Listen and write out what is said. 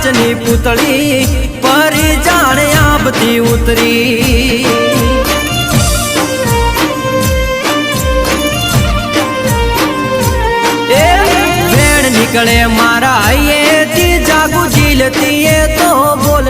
કાચની પૂતળી પરી જાણે આબથી ઉતરી નીકળે મારા એ જાગુ જીલતી એ તો બોલ